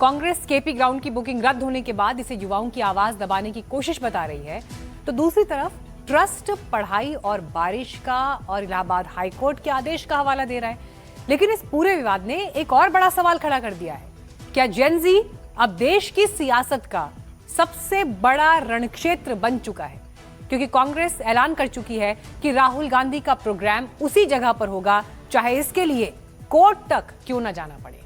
Congress KP ground की booking रद्द होने के बाद इसे युवाओं की आवाज दबाने की कोशिश बता रही है, तो दूसरी तरफ ट्रस्ट पढ़ाई और बारिश का और इलाहाबाद हाईकोर्ट के आदेश का हवाला दे रहा है। लेकिन इस पूरे विवाद ने एक और बड़ा सवाल खड़ा कर दिया है, क्या जेन ज़ी अब देश की सियासत का सबसे बड़ा रणक्षेत्र बन चुका है? क्योंकि कांग्रेस ऐलान कर चुकी है कि राहुल गांधी का प्रोग्राम उसी जगह पर होगा, चाहे इसके लिए कोर्ट तक क्यों न जाना पड़े।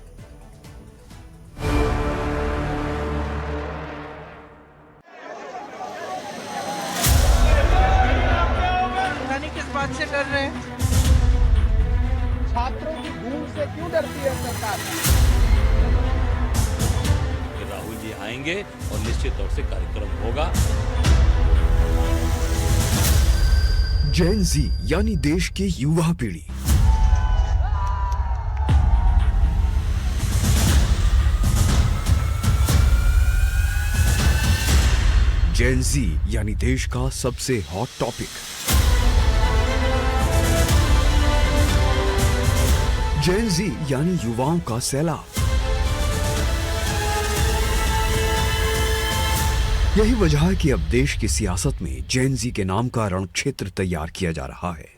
किस बात से डर रहे हैं? छात्रों की गूंज से क्यों डरती है सरकार? राहुल जी आएंगे और निश्चित तौर से कार्यक्रम होगा। जेन ज़ी यानी देश की युवा पीढ़ी जेन ज़ी यानी देश का सबसे हॉट टॉपिक। जेन ज़ी यानी युवाओं का सैलाब। यही वजह है कि अब देश की सियासत में जेन ज़ी के नाम का रणक्षेत्र तैयार किया जा रहा है।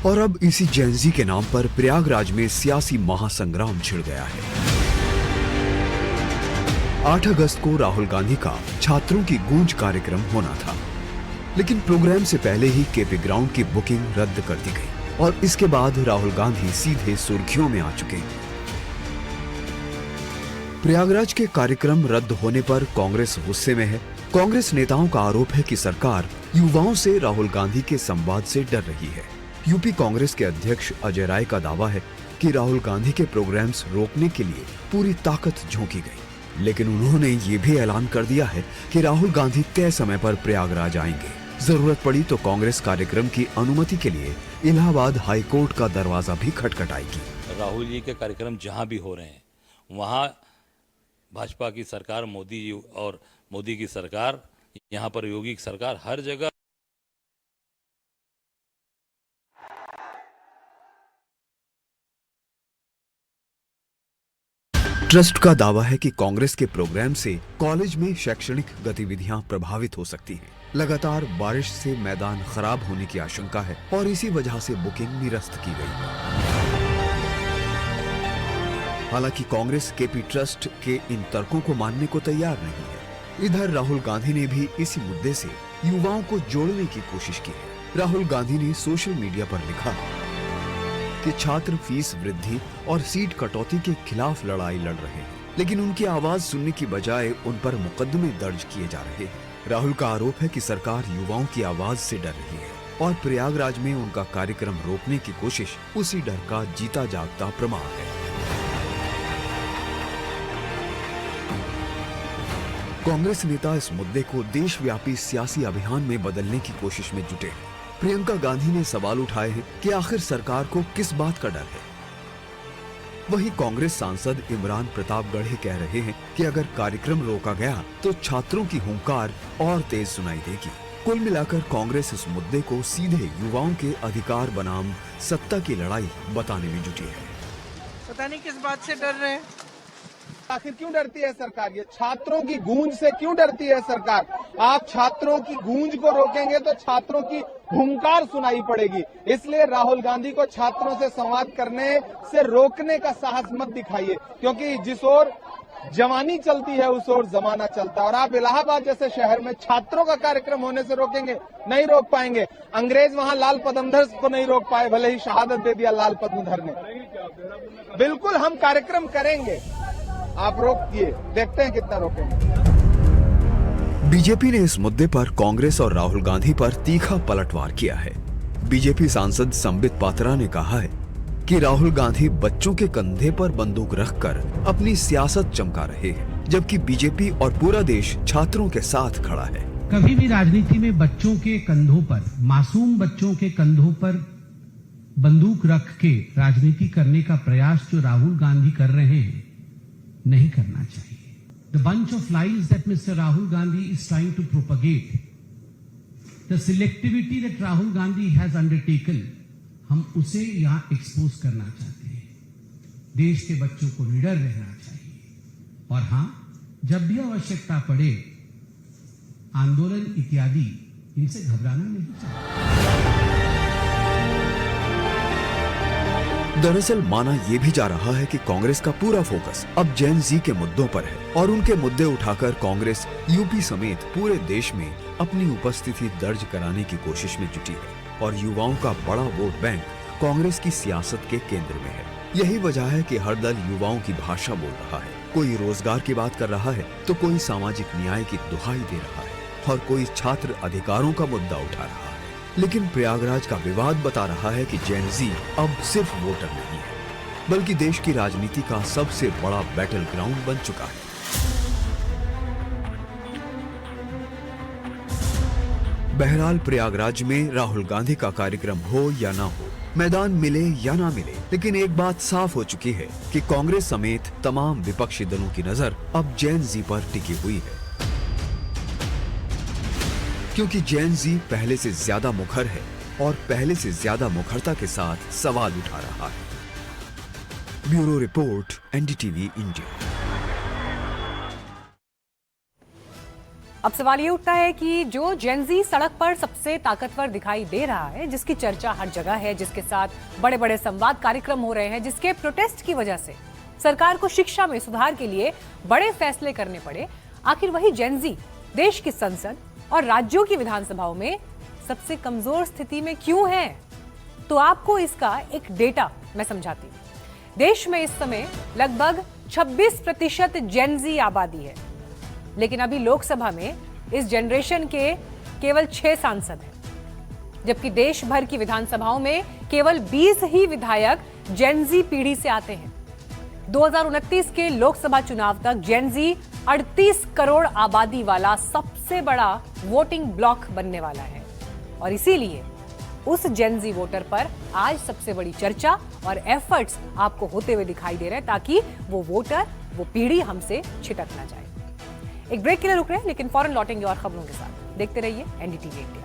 और अब इसी जेन ज़ी के नाम पर प्रयागराज में सियासी महासंग्राम छिड़ गया है। 8 अगस्त को राहुल गांधी का छात्रों की गूंज कार्यक्रम होना था, लेकिन प्रोग्राम से पहले ही केपी ग्राउंड की बुकिंग रद्द कर दी गई और इसके बाद राहुल गांधी सीधे सुर्खियों में आ चुके हैं। प्रयागराज के कार्यक्रम रद्द होने पर कांग्रेस गुस्से में है। कांग्रेस नेताओं का आरोप है कि सरकार युवाओं से राहुल गांधी के संवाद से डर रही है। यूपी कांग्रेस के अध्यक्ष अजय राय का दावा है कि राहुल गांधी के प्रोग्राम्स रोकने के लिए पूरी ताकत झोंकी गई, लेकिन उन्होंने ये भी ऐलान कर दिया है कि राहुल गांधी तय समय पर प्रयागराज आएंगे। जरूरत पड़ी तो कांग्रेस कार्यक्रम की अनुमति के लिए इलाहाबाद हाईकोर्ट का दरवाजा भी खटखटाएगी। राहुल जी के कार्यक्रम जहां भी हो रहे हैं, वहां भाजपा की सरकार, मोदी जी और मोदी की सरकार, यहां पर योगी की सरकार, हर जगह ट्रस्ट का दावा है कि कांग्रेस के प्रोग्राम से कॉलेज में शैक्षणिक गतिविधियां प्रभावित हो सकती हैं। लगातार बारिश से मैदान खराब होने की आशंका है और इसी वजह से बुकिंग निरस्त की गई। हालांकि कांग्रेस केपी ट्रस्ट के इन तर्कों को मानने को तैयार नहीं है। इधर राहुल गांधी ने भी इसी मुद्दे से युवाओं को जोड़ने की कोशिश की है। राहुल गांधी ने सोशल मीडिया पर लिखा कि छात्र फीस वृद्धि और सीट कटौती के खिलाफ लड़ाई लड़ रहे हैं, लेकिन उनकी आवाज सुनने की बजाय उन पर मुकदमे दर्ज किए जा रहे हैं। राहुल का आरोप है कि सरकार युवाओं की आवाज से डर रही है और प्रयागराज में उनका कार्यक्रम रोकने की कोशिश उसी डर का जीता जागता प्रमाण है। कांग्रेस नेता इस मुद्दे को देशव्यापी सियासी अभियान में बदलने की कोशिश में जुटे हैं। प्रियंका गांधी ने सवाल उठाए हैं कि आखिर सरकार को किस बात का डर है। वहीं कांग्रेस सांसद इमरान प्रतापगढ़े कह रहे हैं कि अगर कार्यक्रम रोका गया तो छात्रों की हुंकार और तेज सुनाई देगी। कुल मिलाकर कांग्रेस इस मुद्दे को सीधे युवाओं के अधिकार बनाम सत्ता की लड़ाई बताने में जुटी है। पता नहीं किस बात से डर रहे हैं। आखिर क्यों डरती है सरकार? ये छात्रों की गूंज से क्यों डरती है सरकार? आप छात्रों की गूंज को रोकेंगे तो छात्रों की हुंकार सुनाई पड़ेगी। इसलिए राहुल गांधी को छात्रों से संवाद करने से रोकने का साहस मत दिखाइए, क्योंकि जिस ओर जवानी चलती है उस ओर जमाना चलता है। और आप इलाहाबाद जैसे शहर में छात्रों का कार्यक्रम होने से रोकेंगे? नहीं रोक पाएंगे। अंग्रेज वहां लाल पद्मधर को नहीं रोक पाए, भले ही शहादत दे दिया लाल पद्मधर ने। बिल्कुल हम कार्यक्रम करेंगे, आप रोकिए, देखते हैं कितना रोकेंगे। बीजेपी ने इस मुद्दे पर कांग्रेस और राहुल गांधी पर तीखा पलटवार किया है। बीजेपी सांसद संबित पात्रा ने कहा है कि राहुल गांधी बच्चों के कंधे पर बंदूक रखकर अपनी सियासत चमका रहे हैं, जबकि बीजेपी और पूरा देश छात्रों के साथ खड़ा है। कभी भी राजनीति में बच्चों के कंधों पर, मासूम बच्चों के कंधों पर बंदूक रख के राजनीति करने का प्रयास जो राहुल गांधी कर रहे हैं, नहीं करना चाहिए। The bunch of lies that Mr. Rahul Gandhi is trying to propagate, the selectivity that Rahul Gandhi has undertaken, हम उसे यहाँ एक्सपोज करना चाहते हैं। देश के बच्चों को निडर रहना चाहिए और हां, जब भी आवश्यकता पड़े आंदोलन इत्यादि इनसे घबराना नहीं चाहिए। दरअसल माना यह भी जा रहा है कि कांग्रेस का पूरा फोकस अब जेन जी के मुद्दों पर है और उनके मुद्दे उठाकर कांग्रेस यूपी समेत पूरे देश में अपनी उपस्थिति दर्ज कराने की कोशिश में जुटी है और युवाओं का बड़ा वोट बैंक कांग्रेस की सियासत के केंद्र में है। यही वजह है कि हर दल युवाओं की भाषा बोल रहा है। कोई रोजगार की बात कर रहा है तो कोई सामाजिक न्याय की दुहाई दे रहा है और कोई छात्र अधिकारों का मुद्दा उठा रहा है। लेकिन प्रयागराज का विवाद बता रहा है कि जेन जी अब सिर्फ वोटर नहीं है बल्कि देश की राजनीति का सबसे बड़ा बैटल ग्राउंड बन चुका है। बहरहाल प्रयागराज में राहुल गांधी का कार्यक्रम हो या ना हो, मैदान मिले या ना मिले, लेकिन एक बात साफ हो चुकी है कि कांग्रेस समेत तमाम विपक्षी दलों की नजर अब जेन जी पर टिकी हुई है क्योंकि जेन जी पहले से ज्यादा मुखर है और पहले से ज्यादा मुखरता के साथ सवाल उठा रहा है। Bureau report, NDTV India. अब सवाल ये उठता है कि जो जेन जी सड़क पर सबसे ताकतवर दिखाई दे रहा है, जिसकी चर्चा हर जगह है, जिसके साथ बड़े बड़े संवाद कार्यक्रम हो रहे हैं, जिसके प्रोटेस्ट की वजह से सरकार को शिक्षा में सुधार के लिए बड़े फैसले करने पड़े, आखिर वही जेन जी देश की संसद और राज्यों की विधानसभाओं में सबसे कमजोर स्थिति में क्यों है? तो आपको इसका एक डेटा मैं समझाती हूं। देश में इस समय लगभग 26% जेन जी आबादी है, लेकिन अभी लोकसभा में इस जनरेशन के केवल 6 सांसद हैं, जबकि देश भर की विधानसभाओं में केवल 20 ही विधायक जेन जी पीढ़ी से आते हैं। 2029 के लोकसभा चुनाव तक जेन जी 38 करोड़ आबादी वाला सबसे बड़ा वोटिंग ब्लॉक बनने वाला है और इसीलिए उस जेन जी वोटर पर आज सबसे बड़ी चर्चा और एफर्ट्स आपको होते हुए दिखाई दे रहे हैं ताकि वो वोटर, वो पीढ़ी हमसे छिटक ना जाए। एक ब्रेक के लिए रुक रहे हैं, लेकिन फौरन लौटेंगे और खबरों के साथ। देखते रहिए एनडीटीवी इंडिया।